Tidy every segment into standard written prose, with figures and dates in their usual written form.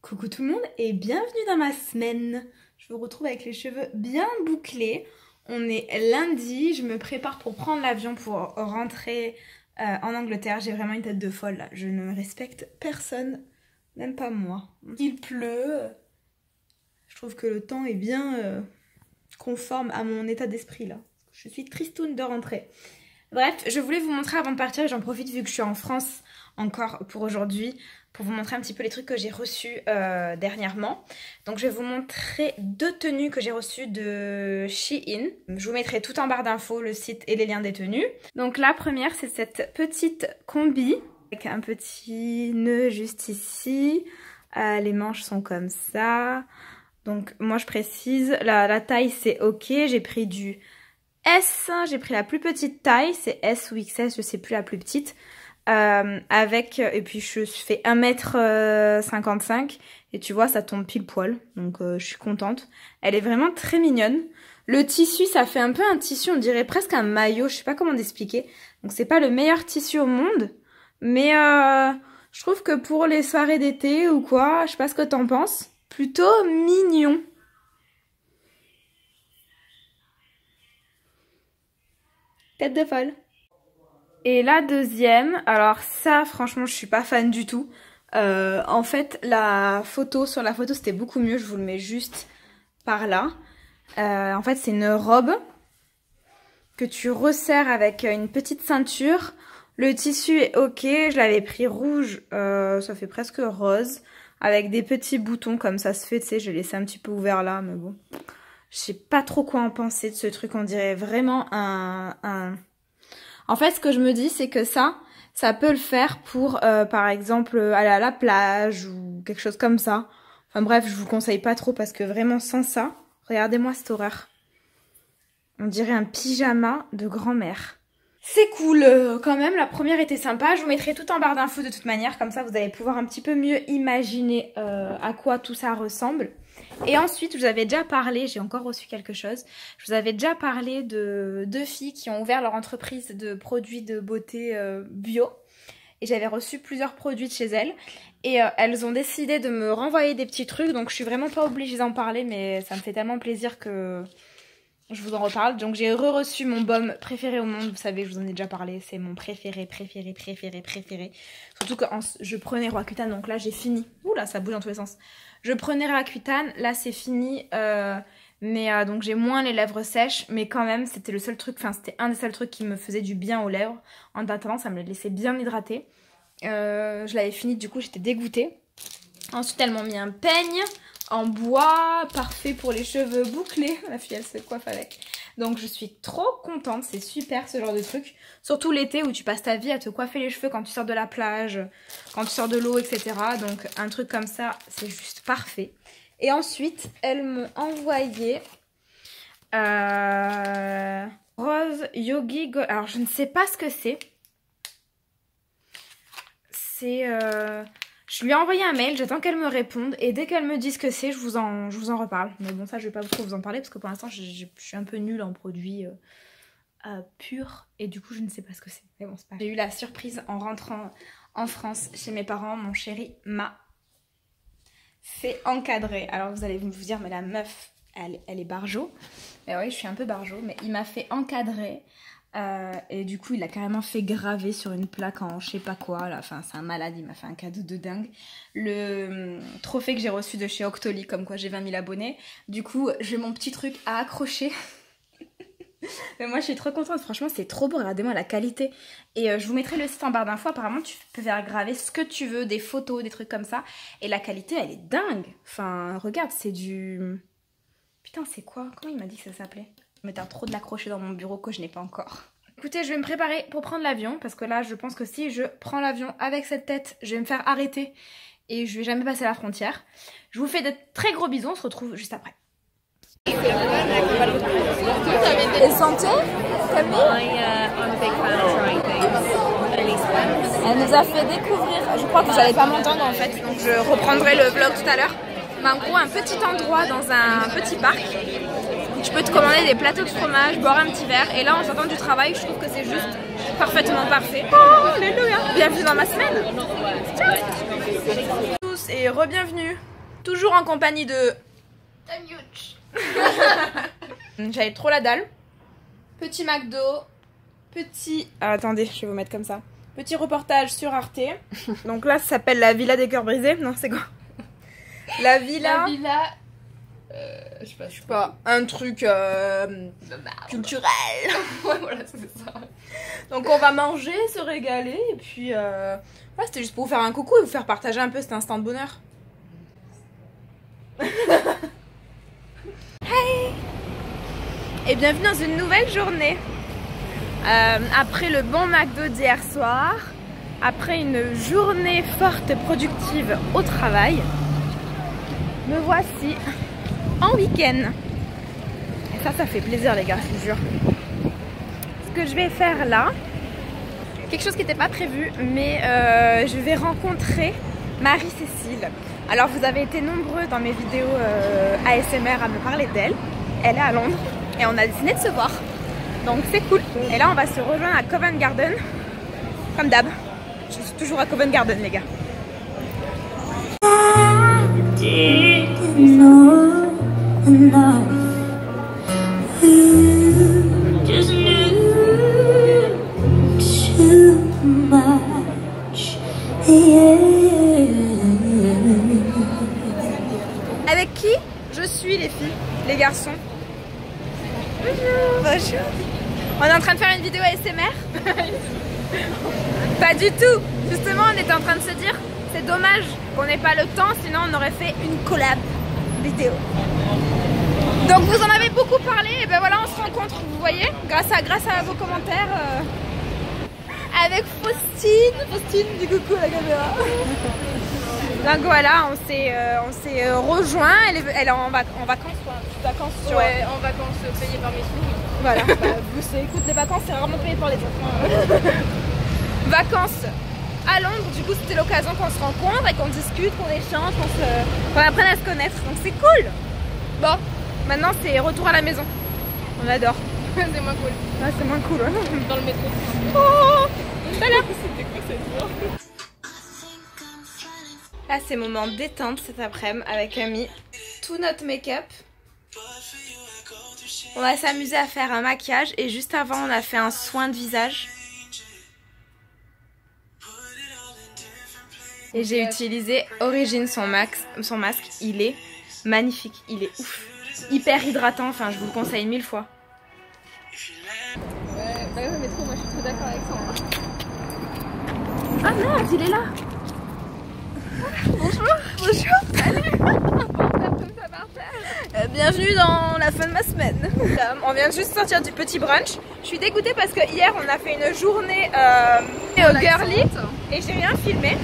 Coucou tout le monde et bienvenue dans ma semaine. Je vous retrouve avec les cheveux bien bouclés. On est lundi, je me prépare pour prendre l'avion pour rentrer en Angleterre. J'ai vraiment une tête de folle là, je ne respecte personne, même pas moi. Il pleut, je trouve que le temps est bien conforme à mon état d'esprit là. Je suis tristoune de rentrer. Bref, je voulais vous montrer avant de partir, et j'en profite vu que je suis en France encore pour aujourd'hui, pour vous montrer un petit peu les trucs que j'ai reçus dernièrement. Donc je vais vous montrer deux tenues que j'ai reçues de Shein. Je vous mettrai tout en barre d'infos, le site et les liens des tenues. Donc la première, c'est cette petite combi avec un petit nœud juste ici. Les manches sont comme ça. Donc moi je précise, la taille c'est ok, j'ai pris du S, j'ai pris la plus petite taille, c'est S ou XS, je sais plus la plus petite. Et puis je fais 1m55 et tu vois ça tombe pile poil, donc je suis contente. Elle est vraiment très mignonne. Le tissu, ça fait un peu un tissu, on dirait presque un maillot, je sais pas comment t'expliquer. Donc c'est pas le meilleur tissu au monde, mais je trouve que pour les soirées d'été ou quoi, je sais pas ce que t'en penses, plutôt mignon. Tête de folle. Et la deuxième, alors ça franchement je suis pas fan du tout. En fait sur la photo c'était beaucoup mieux, je vous le mets juste par là. En fait c'est une robe que tu resserres avec une petite ceinture. Le tissu est ok, je l'avais pris rouge, ça fait presque rose. Avec des petits boutons comme ça se fait, tu sais, je l'ai laissé un petit peu ouvert là, mais bon. Je sais pas trop quoi en penser de ce truc, on dirait vraiment En fait, ce que je me dis, c'est que ça peut le faire pour, par exemple, aller à la plage ou quelque chose comme ça. Enfin bref, je vous conseille pas trop parce que vraiment sans ça, regardez-moi cette horreur. On dirait un pyjama de grand-mère. C'est cool quand même, la première était sympa. Je vous mettrai tout en barre d'infos de toute manière, comme ça vous allez pouvoir un petit peu mieux imaginer à quoi tout ça ressemble. Et ensuite, je vous avais déjà parlé, j'ai encore reçu quelque chose, je vous avais déjà parlé de deux filles qui ont ouvert leur entreprise de produits de beauté bio. Et j'avais reçu plusieurs produits de chez elles. Et elles ont décidé de me renvoyer des petits trucs, donc je suis vraiment pas obligée d'en parler, mais ça me fait tellement plaisir que je vous en reparle. Donc j'ai reçu mon baume préféré au monde, vous savez, je vous en ai déjà parlé, c'est mon préféré. Surtout que je prenais Roaccutane, donc là j'ai fini. Ouh là, ça bouge dans tous les sens. Je prenais Roaccutane, là c'est fini, donc j'ai moins les lèvres sèches, mais quand même c'était le seul truc, enfin c'était un des seuls trucs qui me faisait du bien aux lèvres. En attendant, ça me les laissait bien hydrater. Je l'avais fini, du coup j'étais dégoûtée. Ensuite elles m'ont mis un peigne en bois, parfait pour les cheveux bouclés. La fille elle se coiffe avec. Donc je suis trop contente, c'est super ce genre de truc. Surtout l'été où tu passes ta vie à te coiffer les cheveux quand tu sors de la plage, quand tu sors de l'eau, etc. Donc un truc comme ça, c'est juste parfait. Et ensuite, elles m'ont envoyé Rose Yogi Gold. Alors je ne sais pas ce que c'est. Je lui ai envoyé un mail, j'attends qu'elle me réponde et dès qu'elle me dit ce que c'est, je vous en reparle. Mais bon, ça je vais pas trop vous en parler parce que pour l'instant je suis un peu nulle en produits purs et du coup je ne sais pas ce que c'est. Mais bon, c'est pas grave. J'ai eu la surprise en rentrant en France chez mes parents, mon chéri m'a fait encadrer. Alors vous allez vous dire, mais la meuf, elle est barjo. Mais oui, je suis un peu barjo, mais il m'a fait encadrer. Et du coup il a carrément fait graver sur une plaque en je sais pas quoi là. Enfin c'est un malade, il m'a fait un cadeau de dingue. Le trophée que j'ai reçu de chez Octoly, comme quoi j'ai 20 000 abonnés. Du coup j'ai mon petit truc à accrocher. Mais moi je suis trop contente, franchement c'est trop beau, regardez-moi la qualité. Et je vous mettrai le site en barre d'infos, apparemment tu peux faire graver ce que tu veux, des photos, des trucs comme ça. Et la qualité elle est dingue. Enfin regarde, c'est du... Putain c'est quoi? Comment il m'a dit que ça s'appelait? Mais t'as trop de l'accrocher dans mon bureau que je n'ai pas encore. Écoutez, je vais me préparer pour prendre l'avion parce que là, je pense que si je prends l'avion avec cette tête, je vais me faire arrêter et je vais jamais passer la frontière. Je vous fais de très gros bisous, on se retrouve juste après. Et santé, Camille? Elle nous a fait découvrir, je crois que vous n'allez pas m'entendre en fait, donc je reprendrai le vlog tout à l'heure. Mais en gros, un petit endroit dans un petit parc. Tu peux te commander des plateaux de fromage, boire un petit verre. Et là, en sortant du travail, je trouve que c'est juste parfaitement parfait. Oh, alléluia! Bienvenue dans ma semaine! Ciao! Tous et re-bienvenue Toujours en compagnie de... Tamiouch. J'avais trop la dalle. Petit McDo. Petit... Ah, attendez, je vais vous mettre comme ça. Petit reportage sur Arte. Donc là, ça s'appelle la Villa des Cœurs Brisés. Non, c'est quoi? La Villa... La villa... je sais pas, un truc culturel. Ouais, voilà, c'est ça. Donc on va manger, se régaler. Et puis... Ouais, c'était juste pour vous faire un coucou et vous faire partager un peu cet instant de bonheur. Hey! Et bienvenue dans une nouvelle journée. Après le bon McDo d'hier soir, après une journée forte et productive au travail, me voici en week-end. Et ça fait plaisir les gars, je vous jure. Ce que je vais faire là, quelque chose qui n'était pas prévu, mais je vais rencontrer Marie-Cécile. Alors vous avez été nombreux dans mes vidéos ASMR à me parler d'elle. Elle est à Londres et on a décidé de se voir. Donc c'est cool. Et là on va se rejoindre à Covent Garden. Comme d'hab. Je suis toujours à Covent Garden les gars. Avec qui je suis les filles, les garçons? Bonjour. Bonjour. On est en train de faire une vidéo ASMR? Pas du tout. Justement on était en train de se dire c'est dommage qu'on n'ait pas le temps, sinon on aurait fait une collab vidéo. Donc vous en avez beaucoup parlé et ben voilà on se rencontre, vous voyez, grâce à vos commentaires. Avec Faustine, du coucou à la caméra. Donc voilà, on s'est rejoint, elle est en vacances quoi, vacances sur... Ouais, en vacances payées par mes sous. Voilà, écoute, les vacances c'est rarement payé par les autres. Vacances à Londres, du coup c'était l'occasion qu'on se rencontre et qu'on discute, qu'on échange, qu'on apprenne à se connaître, donc c'est cool. Bon, maintenant c'est retour à la maison, on adore. C'est moins cool. Ah, c'est moins cool, ouais. Dans le métro. Oh, salut. C'était quoi cette voix? Là c'est moment détente cet après-midi avec Ami. Tout notre make-up. On va s'amuser à faire un maquillage et juste avant on a fait un soin de visage. Et j'ai utilisé Origin son masque, il est magnifique, il est ouf. Hyper hydratant, enfin je vous le conseille 1000 fois. Ouais, mais trop, moi je suis trop d'accord avec ça. Ah merde, il est là. Bonjour, salut. Bienvenue dans la fin de ma semaine. On vient juste sortir du petit brunch. Je suis dégoûtée parce que hier on a fait une journée au girly et j'ai rien filmé.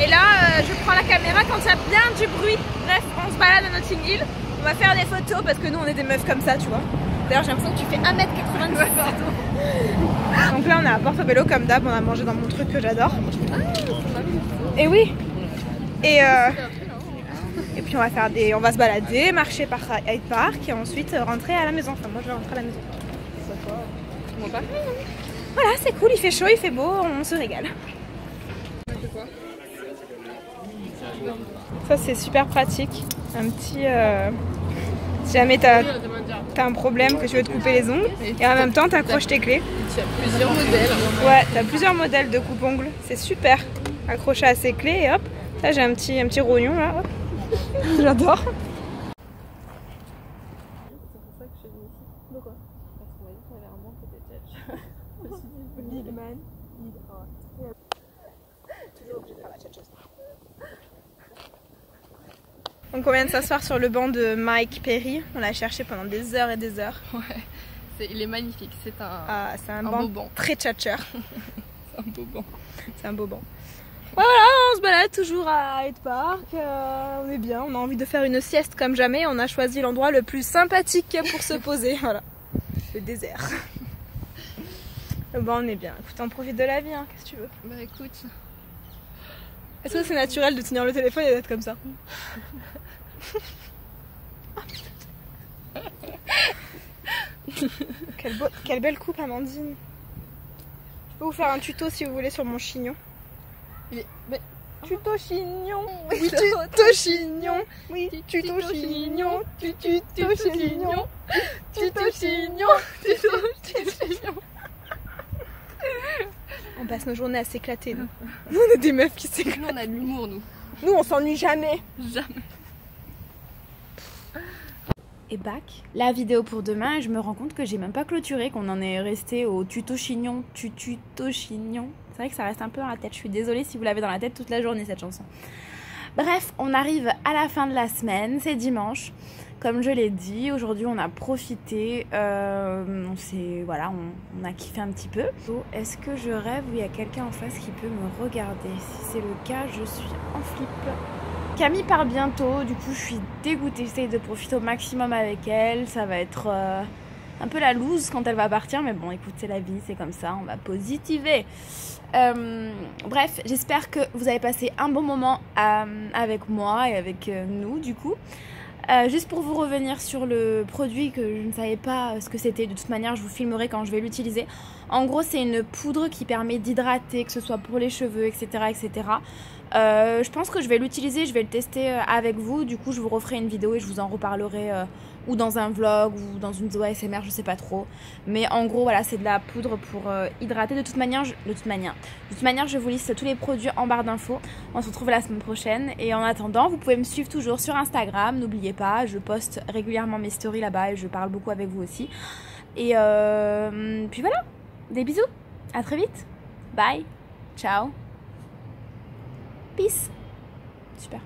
Et là je prends la caméra quand il y a bien du bruit. Bref, on se balade à Notting Hill. On va faire des photos parce que nous on est des meufs comme ça, tu vois. D'ailleurs j'ai l'impression que tu fais 1m90. Ouais, pardon. Donc là on est à Portobello comme d'hab, on a mangé dans mon truc que j'adore. Et oui. Et puis on va se balader, marcher par Hyde Park et ensuite rentrer à la maison. Enfin moi je vais rentrer à la maison. Bon, pareil, hein. Voilà, c'est cool, il fait chaud, il fait beau, on se régale. Ça c'est super pratique. Un petit... Si jamais t'as un problème, que tu veux te couper les ongles et en même temps t'accroches tes clés. Tu as plusieurs modèles. Ouais, t'as plusieurs modèles de coupe-ongles, c'est super. Accroché à ses clés et hop, là j'ai un petit rognon là, hop. J'adore. C'est pour ça que je suis venue ici. Pourquoi? Parce qu'on m'a dit qu'on avait un bon côté tchatch. Je me suis dit, big man, big heart. Toujours obligé de faire la tchatcheuse. Donc on vient de s'asseoir sur le banc de Mike Perry. On l'a cherché pendant des heures et des heures. Ouais, il est magnifique. C'est un beau banc banc. très tchatcheur. C'est un beau banc. C'est un beau banc. Voilà, on se balade toujours à Hyde Park. On est bien, on a envie de faire une sieste comme jamais. On a choisi l'endroit le plus sympathique pour se poser. Voilà, le désert. Bon, on est bien. Écoute, on profite de la vie, hein. Qu'est-ce que tu veux? Bah écoute. Est-ce que c'est naturel de tenir le téléphone et d'être comme ça? Quelle belle coupe, Amandine. Je peux vous faire un tuto si vous voulez sur mon chignon. Mais... tuto chignon. Oui, tuto chignon. Oui, Tuto chignon. tuto chignon. Tuto chignon. Tuto chignon. On passe nos journées à s'éclater, nous. On est des meufs qui s'éclatent. Nous on a de l'humour nous. Nous, on s'ennuie jamais. Jamais. Et back. La vidéo pour demain, je me rends compte que j'ai même pas clôturé, qu'on en est resté au tuto chignon, tuto chignon. C'est vrai que ça reste un peu dans la tête. Je suis désolée si vous l'avez dans la tête toute la journée cette chanson. Bref, on arrive à la fin de la semaine, c'est dimanche. Comme je l'ai dit, aujourd'hui on a profité, voilà, on a kiffé un petit peu. Est-ce que je rêve ou il y a quelqu'un en face qui peut me regarder? Si c'est le cas, je suis en flip. Camille part bientôt, du coup je suis dégoûtée, j'essaye de profiter au maximum avec elle. Ça va être un peu la loose quand elle va partir, mais bon écoute, c'est la vie, c'est comme ça, on va positiver. Bref, j'espère que vous avez passé un bon moment avec moi et avec nous du coup. Juste pour vous revenir sur le produit que je ne savais pas ce que c'était, de toute manière je vous filmerai quand je vais l'utiliser. En gros c'est une poudre qui permet d'hydrater, que ce soit pour les cheveux, etc. etc. Je pense que je vais l'utiliser, je vais le tester avec vous. Du coup je vous referai une vidéo et je vous en reparlerai ou dans un vlog ou dans une vidéo ASMR, je sais pas trop. Mais en gros voilà, c'est de la poudre pour hydrater. De toute manière, je vous liste tous les produits en barre d'infos. On se retrouve la semaine prochaine. Et en attendant, vous pouvez me suivre toujours sur Instagram. N'oubliez pas, je poste régulièrement mes stories là-bas et je parle beaucoup avec vous aussi. Et puis voilà, des bisous. À très vite. Bye. Ciao. Peace. Super.